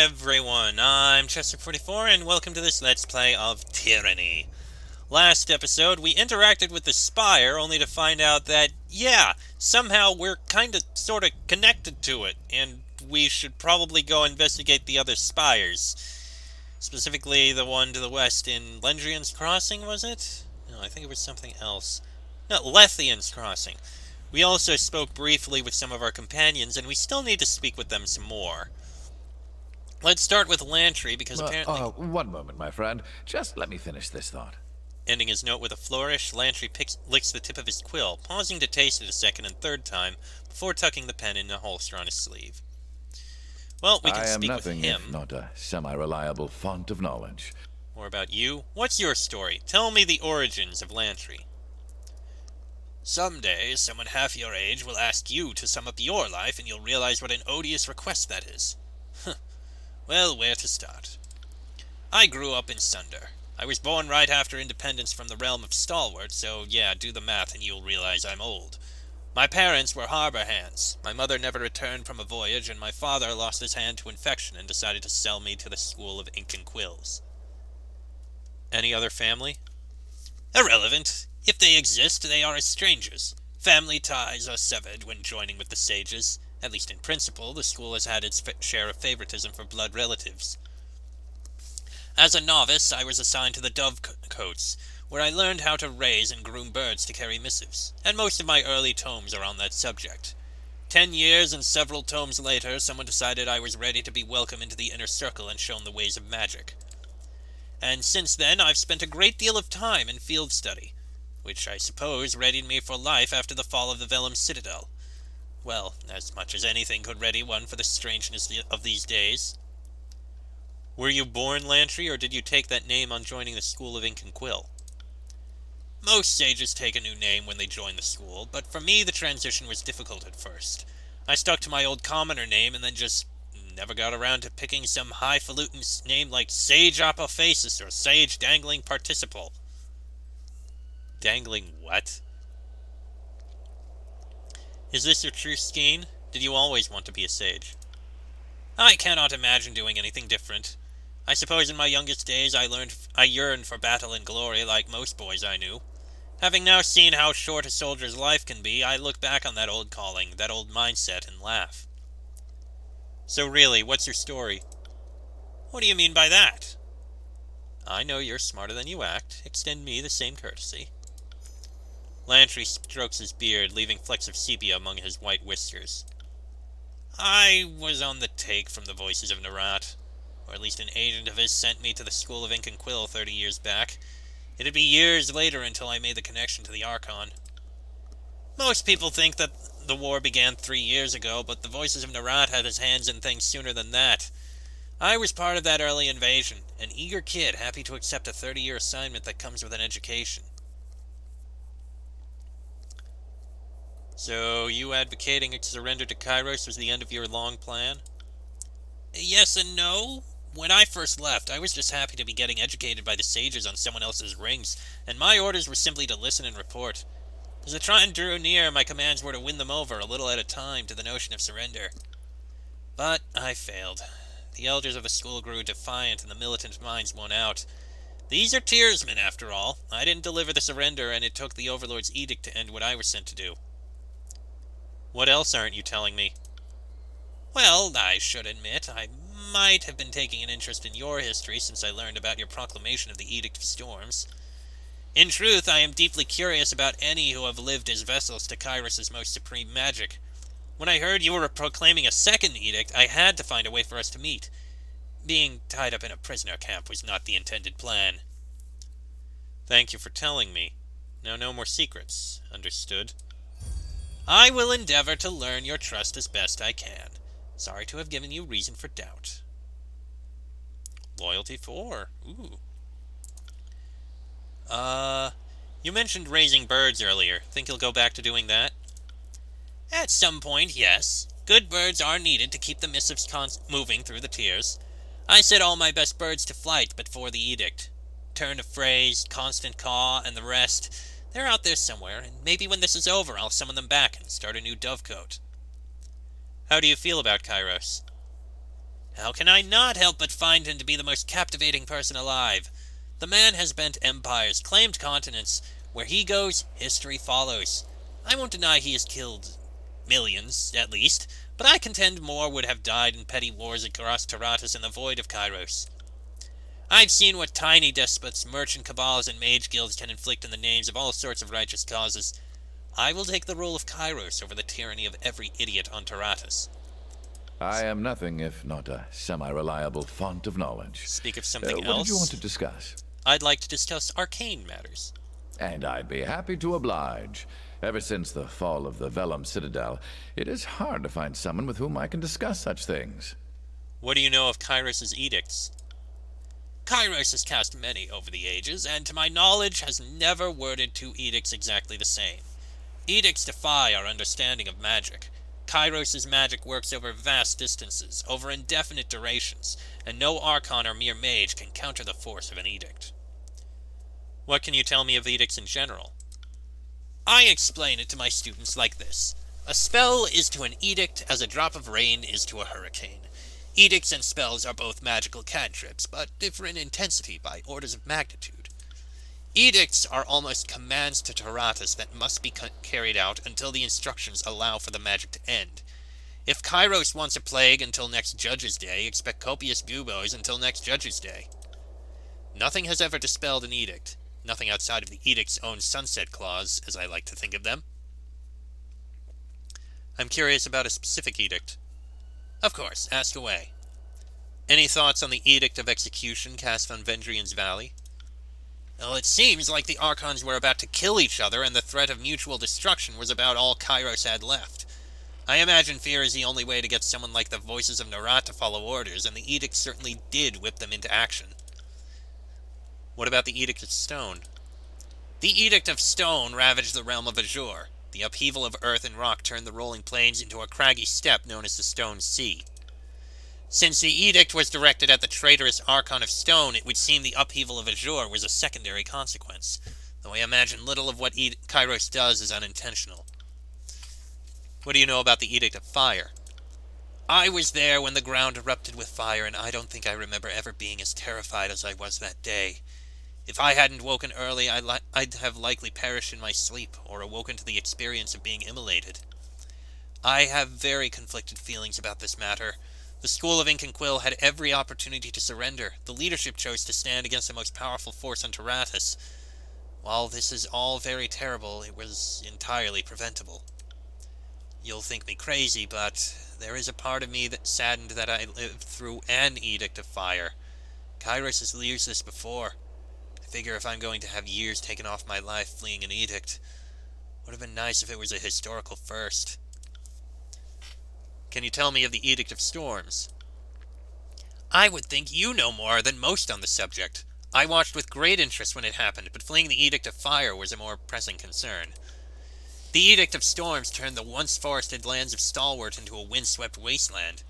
everyone, I'm Chester44 and welcome to this Let's Play of Tyranny. Last episode, we interacted with the Spire only to find out that, yeah, somehow we're sorta connected to it, and we should probably go investigate the other Spires. Specifically, the one to the west in Lendrian's Crossing, was it? No, I think it was something else. No, Lethian's Crossing. We also spoke briefly with some of our companions, and we still need to speak with them some more. Let's start with Lantry, because apparently... One moment, my friend. Just let me finish this thought. Ending his note with a flourish, Lantry licks the tip of his quill, pausing to taste it a second and third time, before tucking the pen in the holster on his sleeve. Well, we can speak with him. I am nothing if not a semi-reliable font of knowledge. More about you? What's your story? Tell me the origins of Lantry. Someday, someone half your age will ask you to sum up your life, and you'll realize what an odious request that is. Well, where to start? I grew up in Sunder. I was born right after independence from the realm of Stalwart, so yeah, do the math and you'll realize I'm old. My parents were harbor hands. My mother never returned from a voyage, and my father lost his hand to infection and decided to sell me to the School of Ink and Quills. Any other family? Irrelevant. If they exist, they are as strangers. Family ties are severed when joining with the sages. At least in principle, the school has had its share of favoritism for blood relatives. As a novice, I was assigned to the Dovecotes, where I learned how to raise and groom birds to carry missives, and most of my early tomes are on that subject. 10 years and several tomes later, someone decided I was ready to be welcome into the inner circle and shown the ways of magic. And since then, I've spent a great deal of time in field study, which I suppose readied me for life after the fall of the Vellum Citadel. Well, as much as anything could ready one for the strangeness of these days. Were you born Lantry, or did you take that name on joining the School of Ink and Quill? Most sages take a new name when they join the school, but for me the transition was difficult at first. I stuck to my old commoner name and then just never got around to picking some highfalutin name like Sage Apophasis or Sage Dangling Participle. Dangling what? Is this your true scheme? Did you always want to be a sage? I cannot imagine doing anything different. I suppose in my youngest days I yearned for battle and glory like most boys I knew. Having now seen how short a soldier's life can be, I look back on that old calling, that old mindset, and laugh. So really, what's your story? What do you mean by that? I know you're smarter than you act. Extend me the same courtesy. Lantry strokes his beard, leaving flecks of sepia among his white whiskers. I was on the take from the voices of Narat, or at least an agent of his sent me to the School of Ink and Quill 30 years back. It'd be years later until I made the connection to the Archon. Most people think that the war began 3 years ago, but the voices of Narat had his hands in things sooner than that. I was part of that early invasion, an eager kid happy to accept a 30-year assignment that comes with an education. So, you advocating a surrender to Kairos was the end of your long plan? Yes and no. When I first left, I was just happy to be getting educated by the sages on someone else's rings, and my orders were simply to listen and report. As the time drew near, my commands were to win them over, a little at a time, to the notion of surrender. But I failed. The elders of the school grew defiant, and the militant minds won out. These are Tearsmen, after all. I didn't deliver the surrender, and it took the Overlord's edict to end what I was sent to do. What else aren't you telling me? Well, I should admit, I might have been taking an interest in your history since I learned about your proclamation of the Edict of Storms. In truth, I am deeply curious about any who have lived as vessels to Kairos' most supreme magic. When I heard you were proclaiming a second edict, I had to find a way for us to meet. Being tied up in a prisoner camp was not the intended plan. Thank you for telling me. Now no more secrets. Understood? I will endeavor to learn your trust as best I can. Sorry to have given you reason for doubt. Loyalty 4. Ooh. You mentioned raising birds earlier. Think you'll go back to doing that? At some point, yes. Good birds are needed to keep the missives moving through the tiers. I set all my best birds to flight before the edict. Turn of phrase, constant caw, and the rest. They're out there somewhere, and maybe when this is over, I'll summon them back and start a new dovecote. How do you feel about Kairos? How can I not help but find him to be the most captivating person alive? The man has bent empires, claimed continents. Where he goes, history follows. I won't deny he has killed millions, at least, but I contend more would have died in petty wars across Taratus and the void of Kairos. I've seen what tiny despots, merchant cabals, and mage guilds can inflict in the names of all sorts of righteous causes. I will take the rule of Kairos over the tyranny of every idiot on Taratus. I am nothing if not a semi-reliable font of knowledge. Speak of something What else. did you want to discuss? I'd like to discuss arcane matters. And I'd be happy to oblige. Ever since the fall of the Vellum Citadel, it is hard to find someone with whom I can discuss such things. What do you know of Kairos' edicts? Kairos has cast many over the ages, and to my knowledge has never worded two edicts exactly the same. Edicts defy our understanding of magic. Kairos' magic works over vast distances, over indefinite durations, and no archon or mere mage can counter the force of an edict. What can you tell me of edicts in general? I explain it to my students like this. A spell is to an edict as a drop of rain is to a hurricane. Edicts and spells are both magical cantrips, but differ in intensity by orders of magnitude. Edicts are almost commands to Taratus that must be carried out until the instructions allow for the magic to end. If Kairos wants a plague until next Judge's Day, expect copious buboes until next Judge's Day. Nothing has ever dispelled an edict. Nothing outside of the edict's own sunset clause, as I like to think of them. I'm curious about a specific edict. Of course, ask away. Any thoughts on the Edict of Execution cast on Vendrian's Valley? Well, it seems like the Archons were about to kill each other, and the threat of mutual destruction was about all Kairos had left. I imagine fear is the only way to get someone like the Voices of Narat to follow orders, and the Edict certainly did whip them into action. What about the Edict of Stone? The Edict of Stone ravaged the realm of Azure. The upheaval of earth and rock turned the rolling plains into a craggy steppe known as the Stone Sea. Since the edict was directed at the traitorous Archon of Stone, it would seem the upheaval of Azure was a secondary consequence, though I imagine little of what Kairos does is unintentional. What do you know about the Edict of Fire? I was there when the ground erupted with fire, and I don't think I remember ever being as terrified as I was that day. If I hadn't woken early, I'd have likely perished in my sleep, or awoken to the experience of being immolated. I have very conflicted feelings about this matter. The School of Ink and Quill had every opportunity to surrender. The leadership chose to stand against the most powerful force on Taratus. While this is all very terrible, it was entirely preventable. You'll think me crazy, but there is a part of me that's saddened that I lived through an Edict of Fire. Kairos has used this before. I figure if I'm going to have years taken off my life fleeing an edict, would have been nice if it was a historical first. Can you tell me of the Edict of Storms? I would think you know more than most on the subject. I watched with great interest when it happened, but fleeing the Edict of Fire was a more pressing concern. The Edict of Storms turned the once forested lands of Stalwart into a windswept wasteland.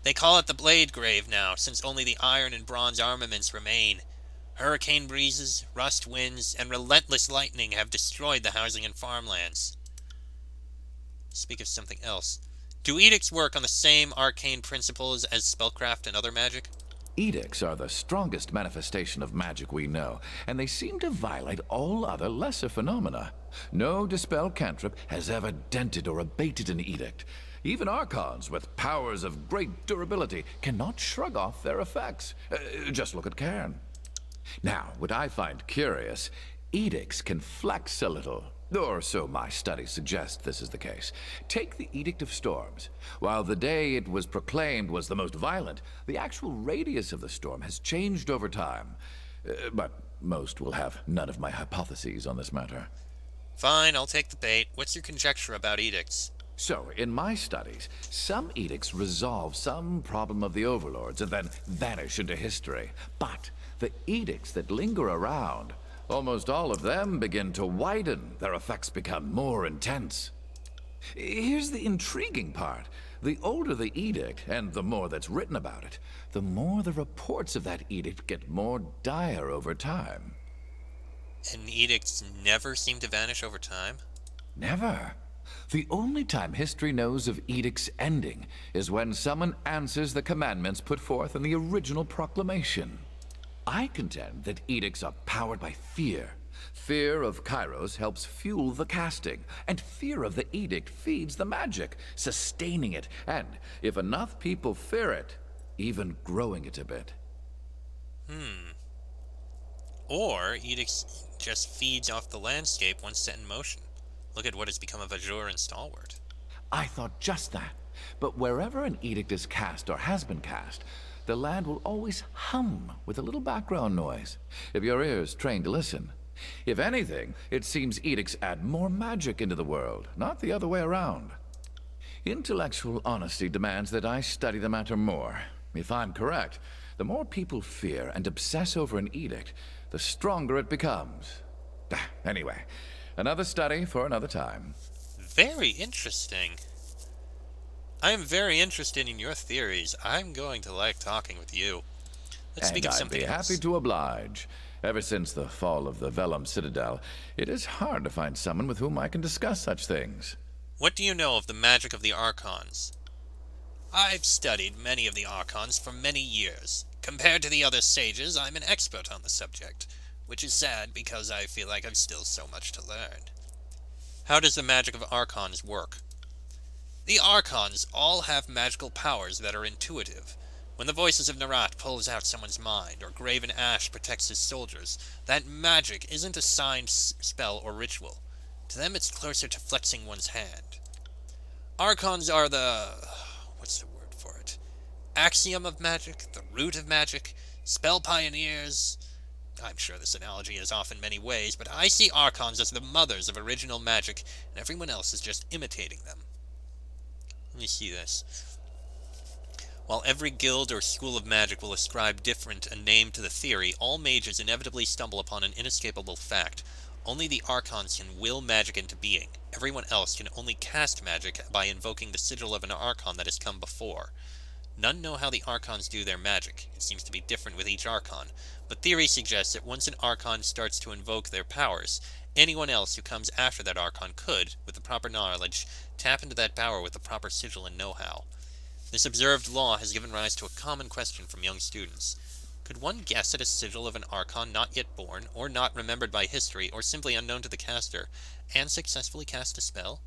They call it the Blade Grave now, since only the iron and bronze armaments remain. Hurricane breezes, rust winds, and relentless lightning have destroyed the housing and farmlands. Speak of something else. Do edicts work on the same arcane principles as spellcraft and other magic? Edicts are the strongest manifestation of magic we know, and they seem to violate all other lesser phenomena. No dispel cantrip has ever dented or abated an edict. Even archons with powers of great durability cannot shrug off their effects. Just look at Cairn. Now, what I find curious, edicts can flex a little. Or so my studies suggest this is the case. Take the Edict of Storms. While the day it was proclaimed was the most violent, the actual radius of the storm has changed over time. But most will have none of my hypotheses on this matter. Fine, I'll take the bait. What's your conjecture about edicts? So, in my studies, some edicts resolve some problem of the overlords and then vanish into history. But the edicts that linger around, almost all of them begin to widen. Their effects become more intense. Here's the intriguing part. The older the edict, and the more that's written about it, the more the reports of that edict get more dire over time. And edicts never seem to vanish over time? Never. The only time history knows of edicts ending is when someone answers the commandments put forth in the original proclamation. I contend that edicts are powered by fear. Fear of Kairos helps fuel the casting, and fear of the edict feeds the magic, sustaining it, and, if enough people fear it, even growing it a bit. Or edicts just feeds off the landscape once set in motion. Look at what has become of Azure and Stalwart. I thought just that. But wherever an edict is cast or has been cast, the land will always hum with a little background noise, if your ears trained to listen. If anything, it seems edicts add more magic into the world, not the other way around. Intellectual honesty demands that I study the matter more. If I'm correct, the more people fear and obsess over an edict, the stronger it becomes. Anyway, another study for another time. Very interesting. I am very interested in your theories. I'm going to like talking with you. Let's speak And of I'd something be else. happy to oblige. Ever since the fall of the Vellum Citadel, it is hard to find someone with whom I can discuss such things. What do you know of the magic of the Archons? I've studied many of the Archons for many years. Compared to the other sages, I'm an expert on the subject, which is sad because I feel like I've still so much to learn. How does the magic of Archons work? The Archons all have magical powers that are intuitive. When the voices of Narat pulls out someone's mind, or Graven Ash protects his soldiers, that magic isn't a signed spell or ritual. To them it's closer to flexing one's hand. Archons are the... what's the word for it? Axiom of magic, the root of magic, spell pioneers... I'm sure this analogy is off in many ways, but I see Archons as the mothers of original magic, and everyone else is just imitating them. Let me see this. While every guild or school of magic will ascribe different a name to the theory, all mages inevitably stumble upon an inescapable fact. Only the Archons can will magic into being. Everyone else can only cast magic by invoking the sigil of an Archon that has come before. None know how the Archons do their magic. It seems to be different with each Archon, but theory suggests that once an Archon starts to invoke their powers, anyone else who comes after that Archon could, with the proper knowledge, tap into that power with the proper sigil and know-how. This observed law has given rise to a common question from young students. Could one guess at a sigil of an Archon not yet born, or not remembered by history, or simply unknown to the caster, and successfully cast a spell?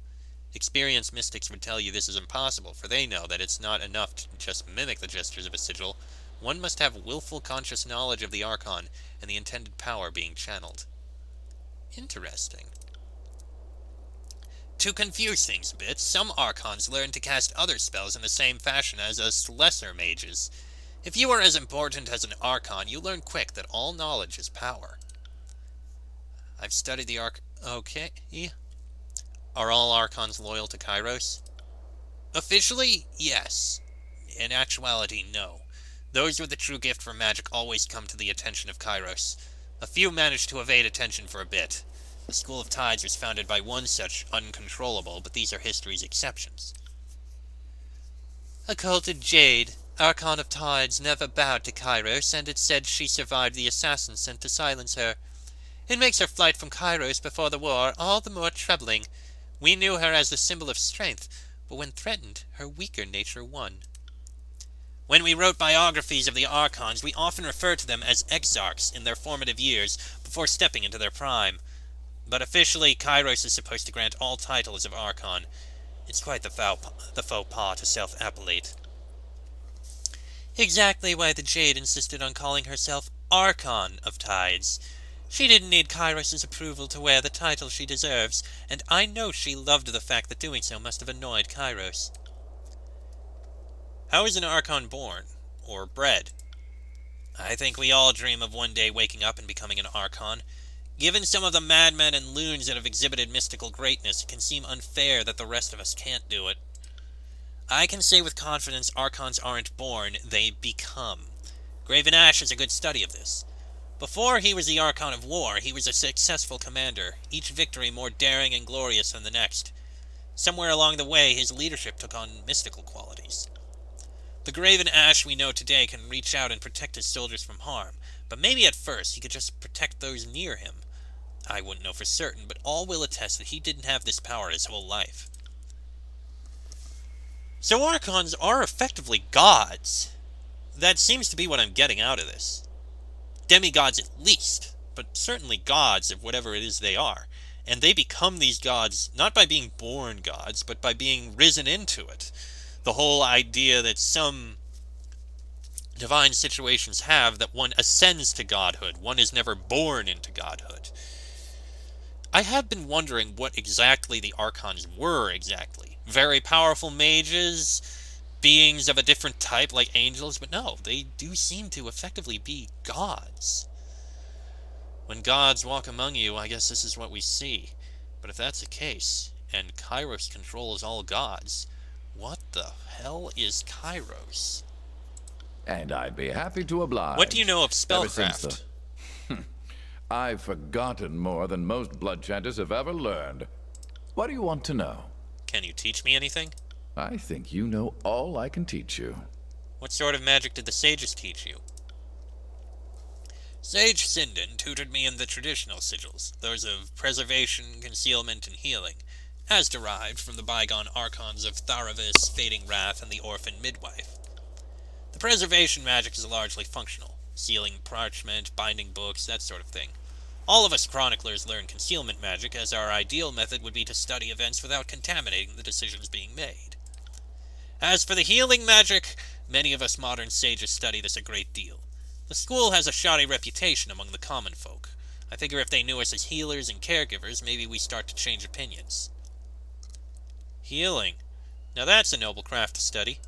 Experienced mystics would tell you this is impossible, for they know that it's not enough to just mimic the gestures of a sigil. One must have willful conscious knowledge of the Archon and the intended power being channeled. Interesting. To confuse things a bit, some Archons learn to cast other spells in the same fashion as us lesser mages. If you are as important as an Archon, you learn quick that all knowledge is power. I've studied the Okay. Are all Archons loyal to Kairos? Officially, yes. In actuality, no. Those with the true gift for magic always come to the attention of Kairos. A few manage to evade attention for a bit. The School of Tides was founded by one such uncontrollable, but these are history's exceptions. Occulted Jade, Archon of Tides, never bowed to Kairos, and it's said she survived the assassin sent to silence her. It makes her flight from Kairos before the war all the more troubling. We knew her as the symbol of strength, but when threatened, her weaker nature won. When we wrote biographies of the Archons, we often refer to them as exarchs in their formative years, before stepping into their prime. But officially, Kairos is supposed to grant all titles of Archon. It's quite the faux pas to self-appellate. Exactly why the Jade insisted on calling herself Archon of Tides. She didn't need Kairos' approval to wear the title she deserves, and I know she loved the fact that doing so must have annoyed Kairos. How is an Archon born? Or bred? I think we all dream of one day waking up and becoming an Archon. Given some of the madmen and loons that have exhibited mystical greatness, it can seem unfair that the rest of us can't do it. I can say with confidence Archons aren't born, they become. Graven Ash is a good study of this. Before he was the Archon of War, he was a successful commander, each victory more daring and glorious than the next. Somewhere along the way, his leadership took on mystical qualities. The Graven Ash we know today can reach out and protect his soldiers from harm, but maybe at first he could just protect those near him. I wouldn't know for certain, but all will attest that he didn't have this power his whole life. So Archons are effectively gods. That seems to be what I'm getting out of this. Demigods at least, but certainly gods of whatever it is they are. And they become these gods not by being born gods, but by being risen into it. The whole idea that some divine situations have that one ascends to godhood, one is never born into godhood. I have been wondering what exactly the Archons were exactly. Very powerful mages, beings of a different type like angels, but no, they do seem to effectively be gods. When gods walk among you, I guess this is what we see. But if that's the case, and Kairos controls all gods, what the hell is Kairos? And I'd be happy to oblige. What do you know of Ever since spellcraft? I've forgotten more than most blood chanters have ever learned. What do you want to know? Can you teach me anything? I think you know all I can teach you. What sort of magic did the sages teach you? Sage Sindon tutored me in the traditional sigils, those of preservation, concealment, and healing, as derived from the bygone archons of Tharavis, Fading Wrath, and the Orphan Midwife. The preservation magic is largely functional, sealing parchment, binding books, that sort of thing. All of us chroniclers learn concealment magic, as our ideal method would be to study events without contaminating the decisions being made. As for the healing magic, many of us modern sages study this a great deal. The school has a shoddy reputation among the common folk. I figure if they knew us as healers and caregivers, maybe we start to change opinions. Healing. Now that's a noble craft to study.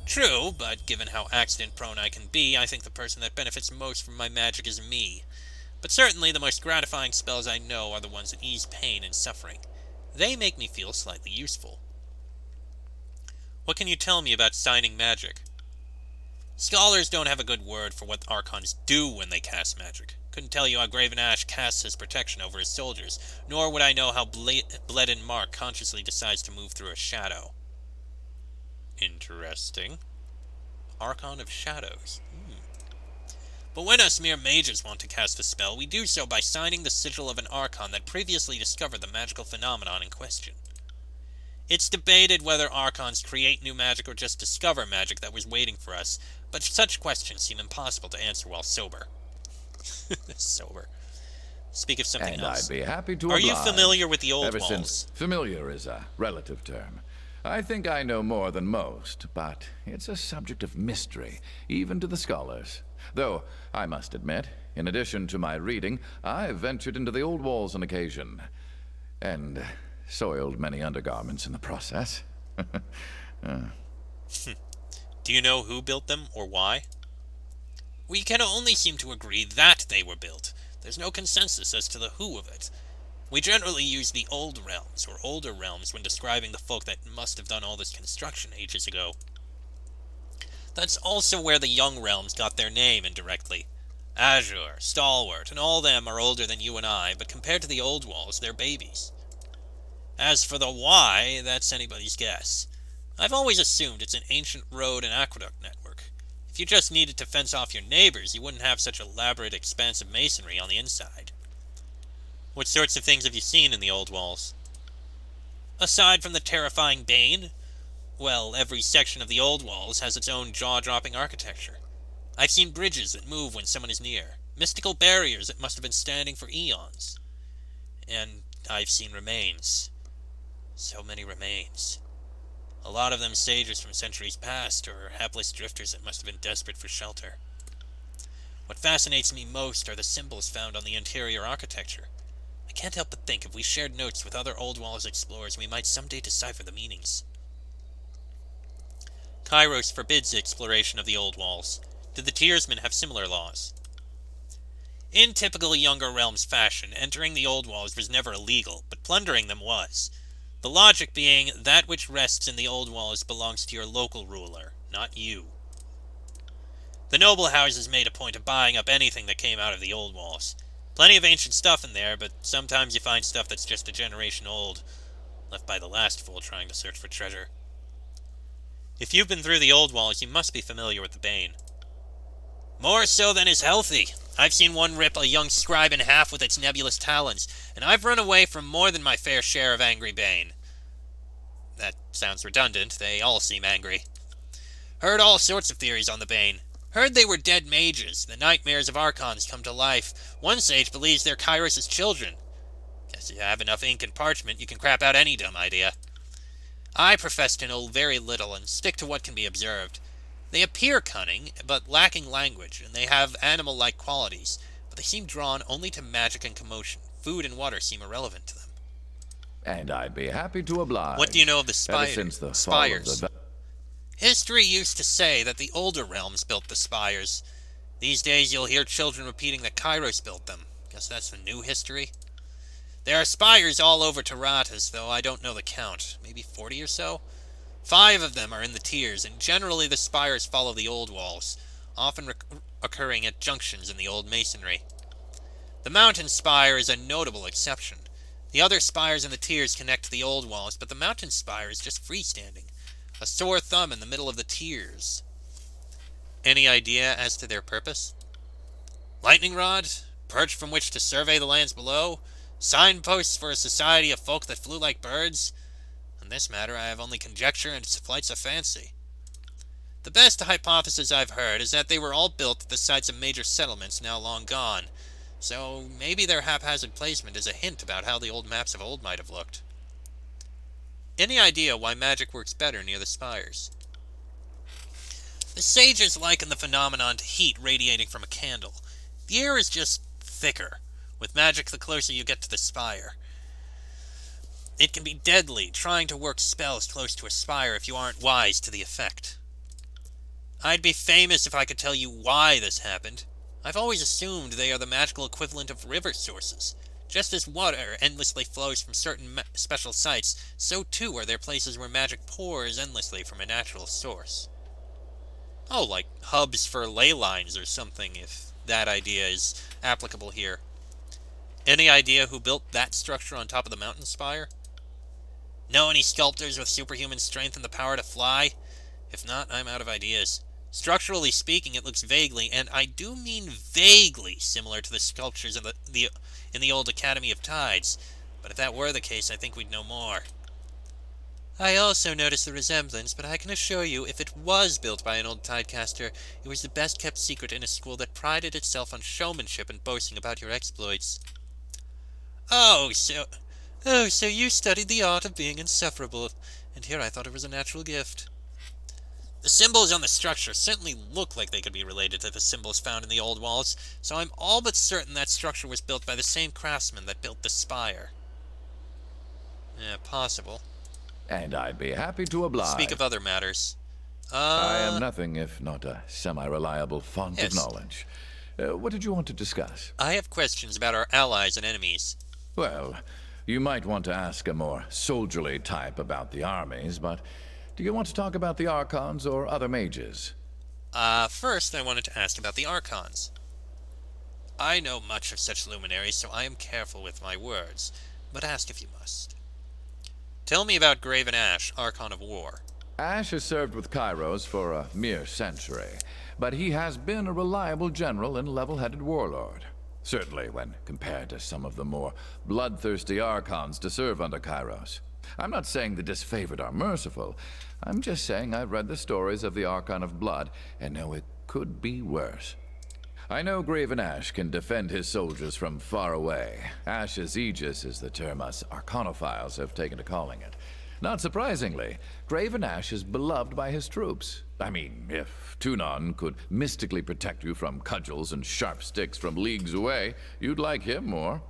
True, but given how accident-prone I can be, I think the person that benefits most from my magic is me. But certainly the most gratifying spells I know are the ones that ease pain and suffering. They make me feel slightly useful. What can you tell me about signing magic? Scholars don't have a good word for what Archons do when they cast magic. Couldn't tell you how Graven Ash casts his protection over his soldiers, nor would I know how Bleden Mark consciously decides to move through a shadow. Interesting. Archon of Shadows. But when us mere mages want to cast a spell, we do so by signing the sigil of an Archon that previously discovered the magical phenomenon in question. It's debated whether Archons create new magic or just discover magic that was waiting for us, but such questions seem impossible to answer while sober. Sober. Speak of something else. And I'd be happy to Are oblige. you familiar with the old Ever walls? since familiar is a relative term. I think I know more than most, but it's a subject of mystery, even to the scholars. Though, I must admit, in addition to my reading, I've ventured into the old walls on occasion. And soiled many undergarments in the process. Do you know who built them, or why? We can only seem to agree that they were built. There's no consensus as to the who of it. We generally use the old realms, or older realms, when describing the folk that must have done all this construction ages ago. That's also where the young realms got their name indirectly. Azure, Stalwart, and all them are older than you and I, but compared to the old walls, they're babies. As for the why, that's anybody's guess. I've always assumed it's an ancient road and aqueduct network. If you just needed to fence off your neighbors, you wouldn't have such elaborate, expansive masonry on the inside. What sorts of things have you seen in the old walls? Aside from the terrifying Bane, well, every section of the old walls has its own jaw-dropping architecture. I've seen bridges that move when someone is near, mystical barriers that must have been standing for eons. And I've seen remains. So many remains. A lot of them sages from centuries past, or hapless drifters that must have been desperate for shelter. What fascinates me most are the symbols found on the interior architecture. I can't help but think if we shared notes with other Old Walls explorers, we might someday decipher the meanings. Kairos forbids the exploration of the Old Walls. Did the Tearsmen have similar laws? In typical Younger Realms fashion, entering the Old Walls was never illegal, but plundering them was. The logic being, that which rests in the Old Walls belongs to your local ruler, not you. The noble houses made a point of buying up anything that came out of the Old Walls. Plenty of ancient stuff in there, but sometimes you find stuff that's just a generation old, left by the last fool trying to search for treasure. If you've been through the Old Walls, you must be familiar with the Bane. More so than is healthy. I've seen one rip a young scribe in half with its nebulous talons, and I've run away from more than my fair share of angry bane. That sounds redundant. They all seem angry. Heard all sorts of theories on the bane. Heard they were dead mages, the nightmares of archons come to life. One sage believes they're Kairos' children. Guess you have enough ink and parchment, you can crap out any dumb idea. I profess to know very little and stick to what can be observed. They appear cunning, but lacking language, and they have animal-like qualities, but they seem drawn only to magic and commotion. Food and water seem irrelevant to them. And I'd be happy to oblige. What do you know of the Ever since the fall of spires? the... History used to say that the older realms built the spires. These days you'll hear children repeating that Kairos built them. Guess that's the new history. There are spires all over Tyranny, though I don't know the count. Maybe 40 or so? 5 of them are in the tiers, and generally the spires follow the old walls, often occurring at junctions in the old masonry. The mountain spire is a notable exception. The other spires in the tiers connect to the old walls, but the mountain spire is just freestanding, a sore thumb in the middle of the tiers. Any idea as to their purpose? Lightning rod? Perch from which to survey the lands below? Signposts for a society of folk that flew like birds? On this matter I have only conjecture and flights of fancy. The best hypothesis I've heard is that they were all built at the sites of major settlements now long gone, so maybe their haphazard placement is a hint about how the old maps of old might have looked. Any idea why magic works better near the spires? The sages liken the phenomenon to heat radiating from a candle. The air is just thicker. With magic, the closer you get to the spire. It can be deadly, trying to work spells close to a spire if you aren't wise to the effect. I'd be famous if I could tell you why this happened. I've always assumed they are the magical equivalent of river sources. Just as water endlessly flows from certain special sites, so too are there places where magic pours endlessly from a natural source. Oh, like hubs for ley lines or something, if that idea is applicable here. Any idea who built that structure on top of the mountain spire? Know any sculptors with superhuman strength and the power to fly? If not, I'm out of ideas. Structurally speaking, it looks vaguely, and I do mean vaguely, similar to the sculptures in the old Academy of Tides. But if that were the case, I think we'd know more. I also noticed the resemblance, but I can assure you, if it was built by an old tidecaster, it was the best-kept secret in a school that prided itself on showmanship and boasting about your exploits. Oh, so you studied the art of being insufferable, and here I thought it was a natural gift. The symbols on the structure certainly look like they could be related to the symbols found in the old walls, so I'm all but certain that structure was built by the same craftsman that built the spire. Yeah, possible. And I'd be happy to oblige. Speak of other matters. I am nothing if not a semi-reliable font yes. of knowledge. What did you want to discuss? I have questions about our allies and enemies. Well, you might want to ask a more soldierly type about the armies, but do you want to talk about the Archons or other mages? First I wanted to ask about the Archons. I know much of such luminaries, so I am careful with my words, but ask if you must. Tell me about Graven Ash, Archon of War. Ash has served with Kairos for a mere century, but he has been a reliable general and level-headed warlord. Certainly when compared to some of the more bloodthirsty Archons to serve under Kairos. I'm not saying the disfavored are merciful. I'm just saying I've read the stories of the Archon of Blood and know it could be worse. I know Graven Ash can defend his soldiers from far away. Ash's Aegis is the term us Arcanophiles have taken to calling it. Not surprisingly, Graven Ash is beloved by his troops. I mean, if Tunon could mystically protect you from cudgels and sharp sticks from leagues away, you'd like him more.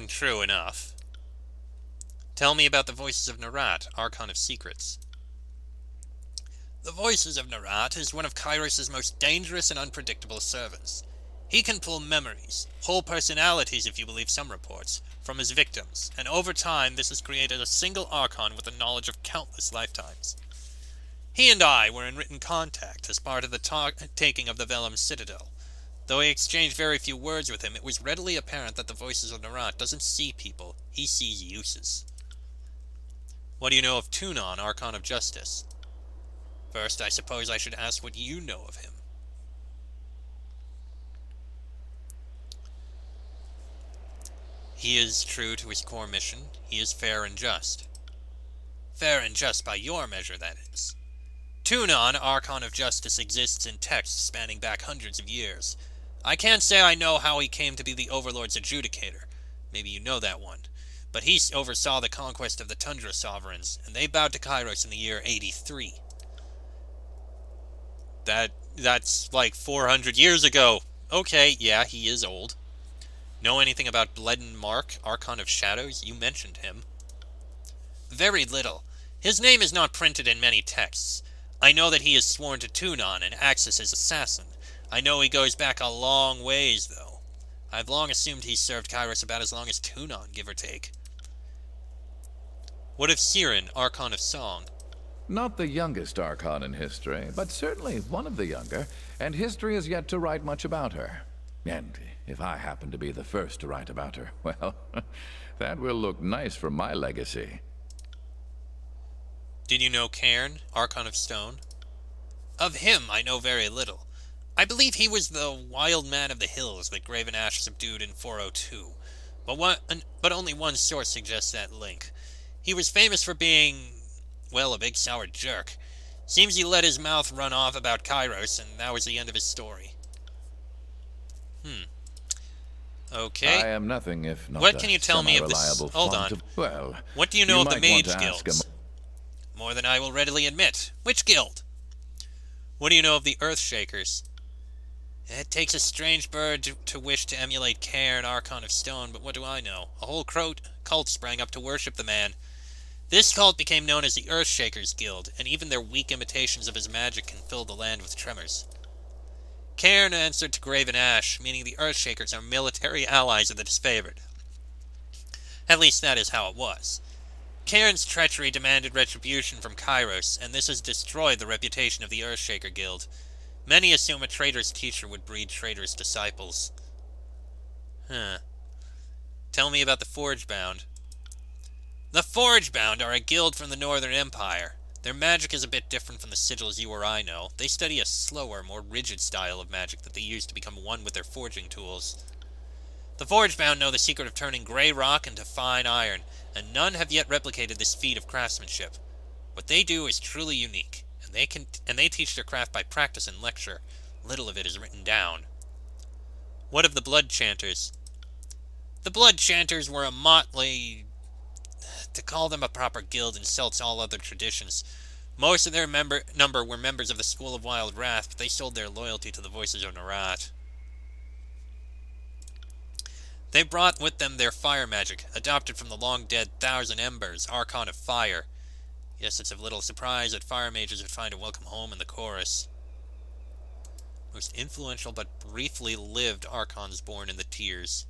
True enough. Tell me about the Voices of Narat, Archon of Secrets. The Voices of Narat is one of Kairos' most dangerous and unpredictable servants. He can pull memories, whole personalities if you believe some reports, from his victims, and over time this has created a single Archon with the knowledge of countless lifetimes. He and I were in written contact as part of the taking of the Vellum Citadel. Though I exchanged very few words with him, it was readily apparent that the Voices of Narat doesn't see people, he sees uses. What do you know of Tunon, Archon of Justice? First, I suppose I should ask what you know of him. He is true to his core mission. He is fair and just. Fair and just by your measure, that is. Tunon, Archon of Justice, exists in texts spanning back hundreds of years. I can't say I know how he came to be the Overlord's adjudicator. Maybe you know that one. But he oversaw the conquest of the Tundra Sovereigns, and they bowed to Kairos in the year 83. That's like 400 years ago. Okay, yeah, he is old. Know anything about Bledden Mark, Archon of Shadows? You mentioned him. Very little. His name is not printed in many texts. I know that he is sworn to Tunon and acts as his assassin. I know he goes back a long ways, though. I've long assumed he served Kairos about as long as Tunon, give or take. What of Siren, Archon of Song? Not the youngest Archon in history, but certainly one of the younger, and history has yet to write much about her. And if I happen to be the first to write about her, well, that will look nice for my legacy. Did you know Cairn, Archon of Stone? Of him I know very little. I believe he was the wild man of the hills that Graven Ash subdued in 402, but only one source suggests that link. He was famous for being, well, a big sour jerk. Seems he let his mouth run off about Kairos, and that was the end of his story. Okay. I am nothing if not What can you tell me of this? Hold on. Well, what do you know of the mage guilds? More than I will readily admit. Which guild? What do you know of the Earthshakers? It takes a strange bird to wish to emulate Cairn, Archon of Stone, but what do I know? A whole cult sprang up to worship the man. This cult became known as the Earthshakers Guild, and even their weak imitations of his magic can fill the land with tremors. Cairn answered to Graven Ash, meaning the Earthshakers are military allies of the disfavored. At least that is how it was. Cairn's treachery demanded retribution from Kairos, and this has destroyed the reputation of the Earthshaker Guild. Many assume a traitor's teacher would breed traitor's disciples. Tell me about the Forgebound. The Forgebound are a guild from the Northern Empire. Their magic is a bit different from the sigils you or I know. They study a slower, more rigid style of magic that they use to become one with their forging tools. The Forgebound know the secret of turning grey rock into fine iron, and none have yet replicated this feat of craftsmanship. What they do is truly unique, and they teach their craft by practice and lecture. Little of it is written down. What of the Blood Chanters? The Blood Chanters were a motley... To call them a proper guild insults all other traditions. Most of their number were members of the School of Wild Wrath, but they sold their loyalty to the Voices of Narat. They brought with them their fire magic, adopted from the long-dead Thousand Embers, Archon of Fire. Yes, it's of little surprise that fire mages would find a welcome home in the chorus. Most influential but briefly lived Archons born in the Tiers.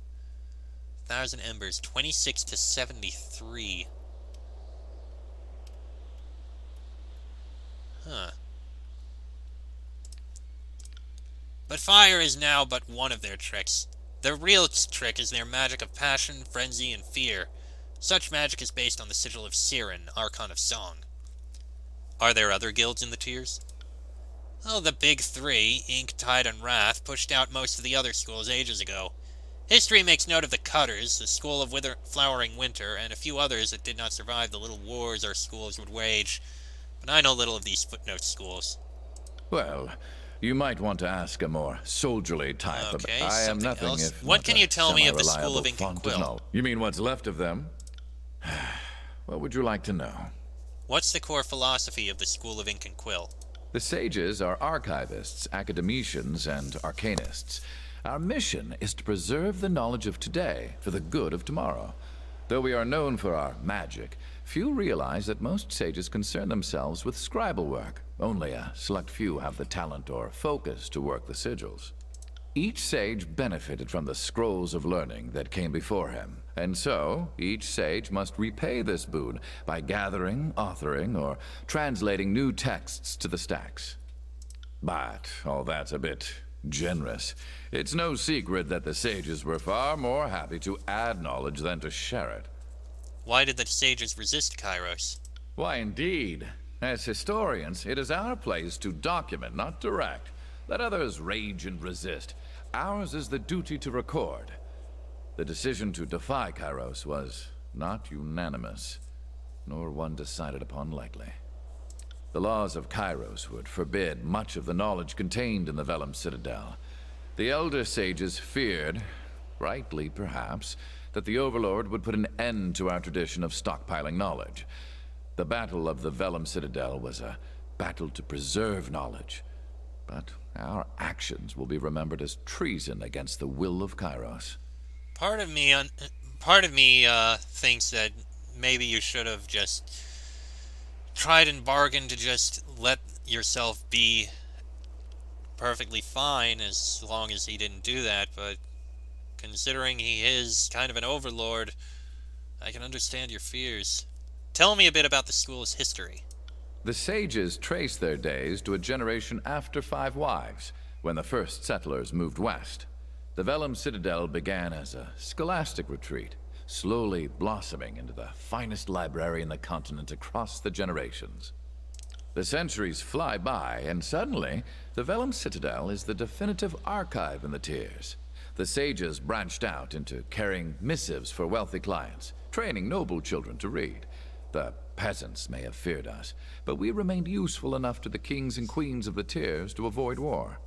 Thousand Embers, 26 to 73. But fire is now but one of their tricks. Their real trick is their magic of passion, frenzy, and fear. Such magic is based on the sigil of Siren, Archon of Song. Are there other guilds in the Tiers? Oh, the big three, Ink, Tide, and Wrath, pushed out most of the other schools ages ago. History makes note of the Cutters, the School of Flowering Winter, and a few others that did not survive the little wars our schools would wage. But I know little of these footnote schools. Well, you might want to ask a more soldierly type. Okay, I am nothing else. if What not can a you tell me of the School of semi-reliable Ink and font of Quill? knowledge. You mean what's left of them? What would you like to know? What's the core philosophy of the School of Ink and Quill? The sages are archivists, academicians, and arcanists. Our mission is to preserve the knowledge of today for the good of tomorrow. Though we are known for our magic, few realize that most sages concern themselves with scribal work. Only a select few have the talent or focus to work the sigils. Each sage benefited from the scrolls of learning that came before him, and so each sage must repay this boon by gathering, authoring, or translating new texts to the stacks. But all that's a bit generous. It's no secret that the sages were far more happy to add knowledge than to share it. Why did the sages resist Kairos? Why, indeed. As historians, it is our place to document, not direct. Let others rage and resist. Ours is the duty to record. The decision to defy Kairos was not unanimous, nor one decided upon lightly. The laws of Kairos would forbid much of the knowledge contained in the Vellum Citadel. The Elder Sages feared, rightly perhaps, that the Overlord would put an end to our tradition of stockpiling knowledge. The Battle of the Vellum Citadel was a battle to preserve knowledge, but our actions will be remembered as treason against the will of Kairos. Part of me thinks that maybe you should have just tried and bargained to just let yourself be perfectly fine as long as he didn't do that, but considering he is kind of an overlord, I can understand your fears. Tell me a bit about the school's history. The sages trace their days to a generation after 5 Wives, when the first settlers moved west. The Vellum Citadel began as a scholastic retreat, slowly blossoming into the finest library in the continent across the generations. The centuries fly by, and suddenly, the Vellum Citadel is the definitive archive in the Tiers. The sages branched out into carrying missives for wealthy clients, training noble children to read. The peasants may have feared us, but we remained useful enough to the kings and queens of the Tiers to avoid war.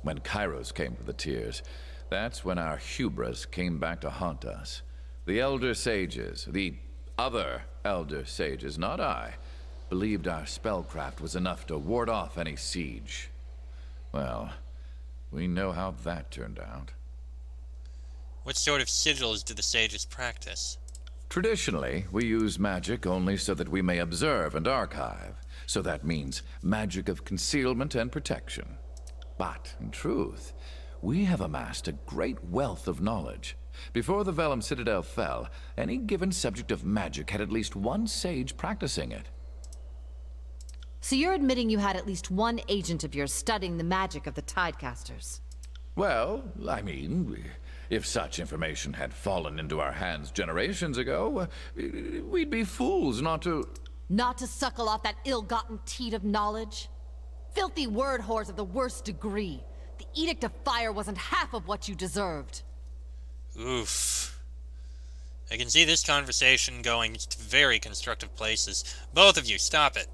When Kairos came to the Tiers, that's when our hubris came back to haunt us. The Elder Sages, the other Elder Sages, not I, believed our spellcraft was enough to ward off any siege. Well, we know how that turned out. What sort of sigils do the sages practice? Traditionally, we use magic only so that we may observe and archive. So that means magic of concealment and protection. But, in truth, we have amassed a great wealth of knowledge. Before the Vellum Citadel fell, any given subject of magic had at least one sage practicing it. So you're admitting you had at least one agent of yours studying the magic of the Tidecasters? Well, I mean, if such information had fallen into our hands generations ago, we'd be fools not to... Not to suckle off that ill-gotten teat of knowledge? Filthy word whores of the worst degree. The Edict of Fire wasn't half of what you deserved. Oof. I can see this conversation going to very constructive places. Both of you, stop it.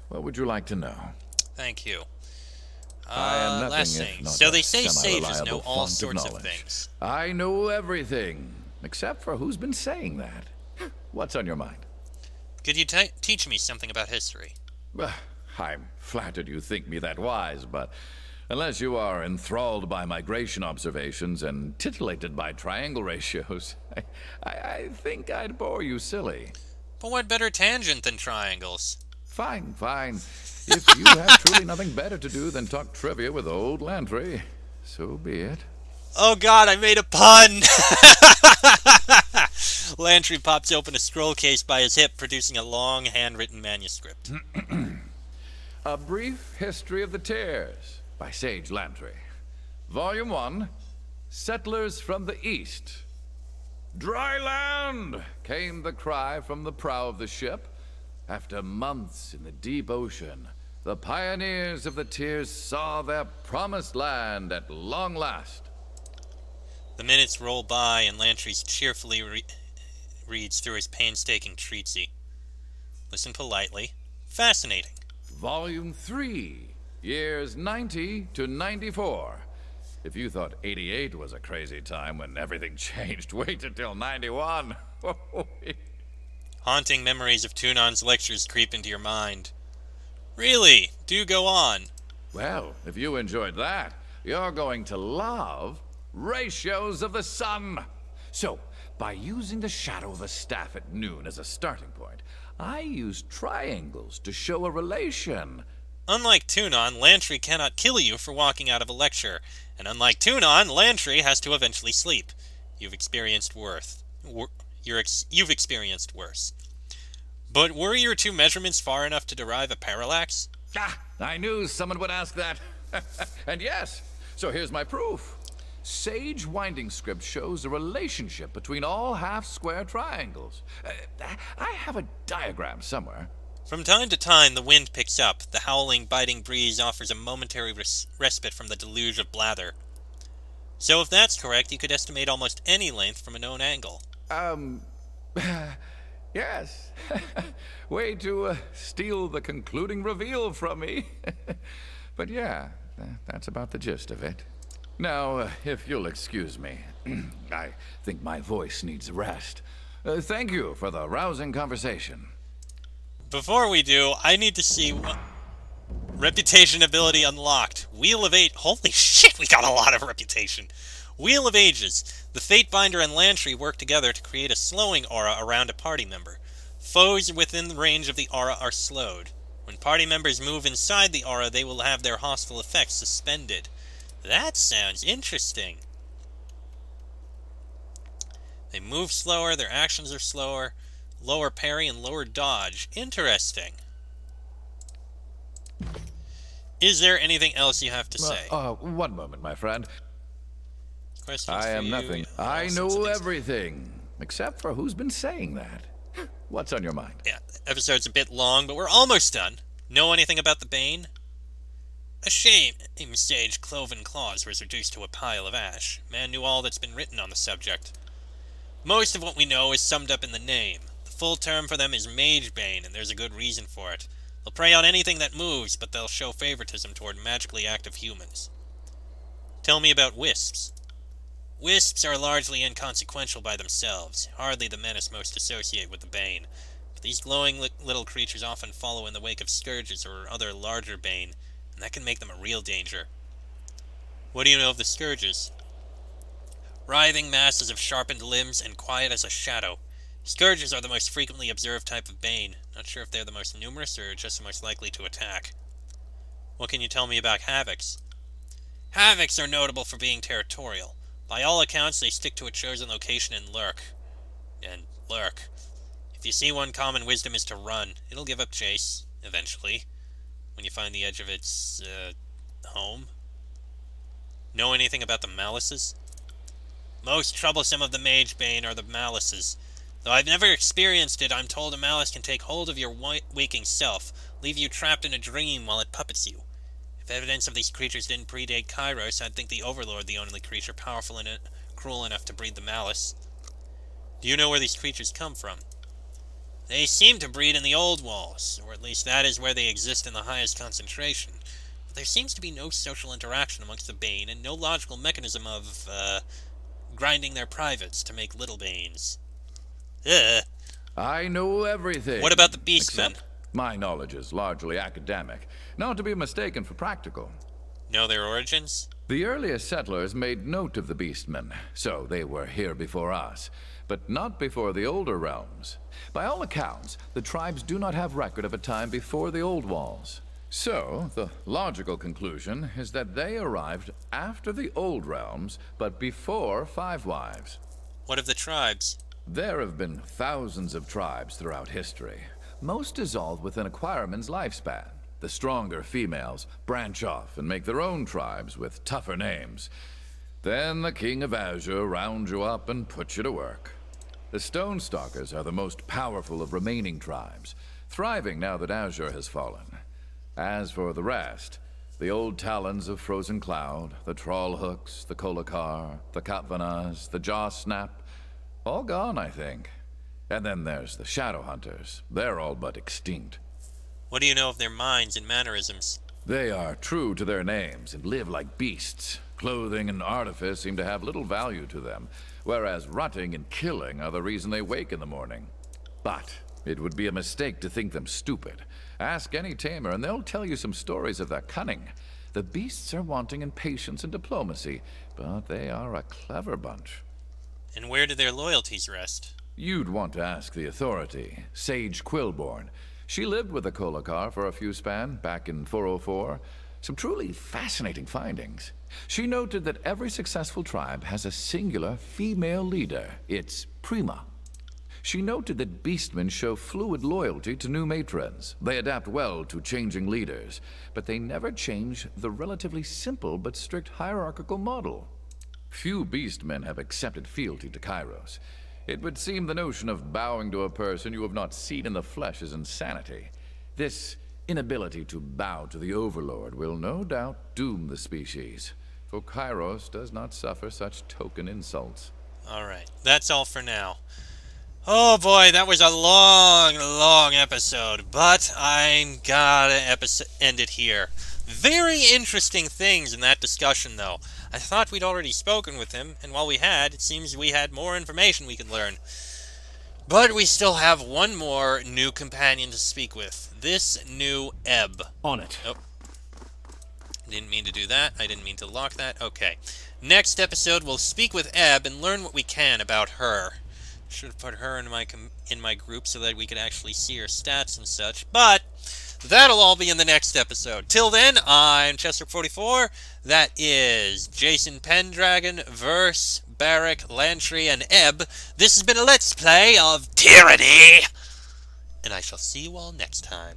What would you like to know? Thank you. I am nothing last if thing. not So a they say sages semi-reliable know all font of sorts of knowledge. things. I know everything, except for who's been saying that. What's on your mind? Could you teach me something about history? I'm flattered you think me that wise, but unless you are enthralled by migration observations and titillated by triangle ratios, I think I'd bore you silly. But what better tangent than triangles? Fine, fine. If you have truly nothing better to do than talk trivia with old Lantry, so be it. Oh god, I made a pun! Lantry pops open a scroll case by his hip, producing a long, handwritten manuscript. A Brief History of the Tiers by Sage Lantry. Volume 1, Settlers from the East. Dry land! Came the cry from the prow of the ship. After months in the deep ocean, the pioneers of the Tiers saw their promised land at long last. The minutes roll by, and Lantry cheerfully reads through his painstaking treatise. Listen politely. Fascinating. Volume 3, years 90 to 94. If you thought 88 was a crazy time when everything changed, wait until 91. Haunting memories of Tunon's lectures creep into your mind. Really? Do go on. Well, if you enjoyed that, you're going to love Ratios of the Sun. So, by using the shadow of a staff at noon as a starting point, I used triangles to show a relation. Unlike Tunon, Lantry cannot kill you for walking out of a lecture, and unlike Tunon, Lantry has to eventually sleep. You've experienced you've experienced worse. But were your two measurements far enough to derive a parallax? I knew someone would ask that. And yes, so here's my proof. Sage Winding Script shows a relationship between all half-square triangles. I have a diagram somewhere. From time to time, the wind picks up. The howling, biting breeze offers a momentary respite from the deluge of blather. So if that's correct, you could estimate almost any length from a known angle. Um, yes. Way to steal the concluding reveal from me. But yeah, that's about the gist of it. Now, if you'll excuse me, I think my voice needs a rest. Thank you for the rousing conversation. Before we do, I need to see what... Reputation ability unlocked. Wheel of Eight. Holy shit, we got a lot of reputation. Wheel of Ages. The Fatebinder and Lantry work together to create a slowing aura around a party member. Foes within the range of the aura are slowed. When party members move inside the aura, they will have their hostile effects suspended. That sounds interesting. They move slower, their actions are slower, lower parry and lower dodge. Interesting. Is there anything else you have to say? One moment, my friend. Questions I for am you, nothing. all I sorts know of things. everything. Except for who's been saying that. What's on your mind? Yeah, the episode's a bit long, but we're almost done. Know anything about the Bane? A shame Sage Cloven Claws was reduced to a pile of ash. Man knew all that's been written on the subject. Most of what we know is summed up in the name. The full term for them is Mage Bane, and there's a good reason for it. They'll prey on anything that moves, but they'll show favoritism toward magically active humans. Tell me about wisps. Wisps are largely inconsequential by themselves, hardly the menace most associate with the Bane. But these glowing little creatures often follow in the wake of scourges or other larger Bane, and that can make them a real danger. What do you know of the scourges? Writhing masses of sharpened limbs and quiet as a shadow. Scourges are the most frequently observed type of Bane. Not sure if they're the most numerous or just the most likely to attack. What can you tell me about Havocs? Havocs are notable for being territorial. By all accounts, they stick to a chosen location and lurk. If you see one, common wisdom is to run. It'll give up chase, eventually, when you find the edge of its, home. Know anything about the Malices? Most troublesome of the Mage Bane are the Malices. Though I've never experienced it, I'm told a Malice can take hold of your waking self, leave you trapped in a dream while it puppets you. If evidence of these creatures didn't predate Kairos, I'd think the Overlord the only creature powerful and cruel enough to breed the Malice. Do you know where these creatures come from? They seem to breed in the Old Walls, or at least that is where they exist in the highest concentration. But there seems to be no social interaction amongst the Bane, and no logical mechanism of, grinding their privates to make little Banes. I know everything. What about the Beastmen? Except my knowledge is largely academic, not to be mistaken for practical. Know their origins? The earliest settlers made note of the Beastmen, so they were here before us, but not before the older realms. By all accounts, the tribes do not have record of a time before the Old Walls. So, the logical conclusion is that they arrived after the Old Realms, but before Five Wives. What of the tribes? There have been thousands of tribes throughout history. Most dissolve within a Acquireman's lifespan. The stronger females branch off and make their own tribes with tougher names. Then the King of Azure rounds you up and puts you to work. The Stonestalkers are the most powerful of remaining tribes, thriving now that Azure has fallen. As for the rest, the old Talons of Frozen Cloud, the Trollhooks, the Kolakar, the Katvanas, the Jawsnap, all gone, I think. And then there's the Shadowhunters. They're all but extinct. What do you know of their minds and mannerisms? They are true to their names and live like beasts. Clothing and artifice seem to have little value to them, whereas rutting and killing are the reason they wake in the morning. But it would be a mistake to think them stupid. Ask any tamer and they'll tell you some stories of their cunning. The beasts are wanting in patience and diplomacy, but they are a clever bunch. And where do their loyalties rest? You'd want to ask the authority, Sage Quillborn. She lived with the Kolakar for a few span, back in 404. Some truly fascinating findings. She noted that every successful tribe has a singular female leader. It's Prima. She noted that beastmen show fluid loyalty to new matrons. They adapt well to changing leaders, but they never change the relatively simple but strict hierarchical model. Few beastmen have accepted fealty to Kairos. It would seem the notion of bowing to a person you have not seen in the flesh is insanity. This inability to bow to the Overlord will no doubt doom the species. for Kairos does not suffer such token insults. Alright, that's all for now. Oh boy, that was a long episode, but I'm gotta end it here. Very interesting things in that discussion, though. I thought we'd already spoken with him, and while we had, it seems we had more information we could learn. But we still have one more new companion to speak with. This new Ebb. On it. Oh. Didn't mean to do that. I didn't mean to lock that. Okay. Next episode, we'll speak with Ebb and learn what we can about her. Should have put her in my group so that we could actually see her stats and such. But that'll all be in the next episode. Till then, I'm Chester44. That is Jason Pendragon, Verse, Barrack, Lantry, and Ebb. This has been a Let's Play of Tyranny! And I shall see you all next time.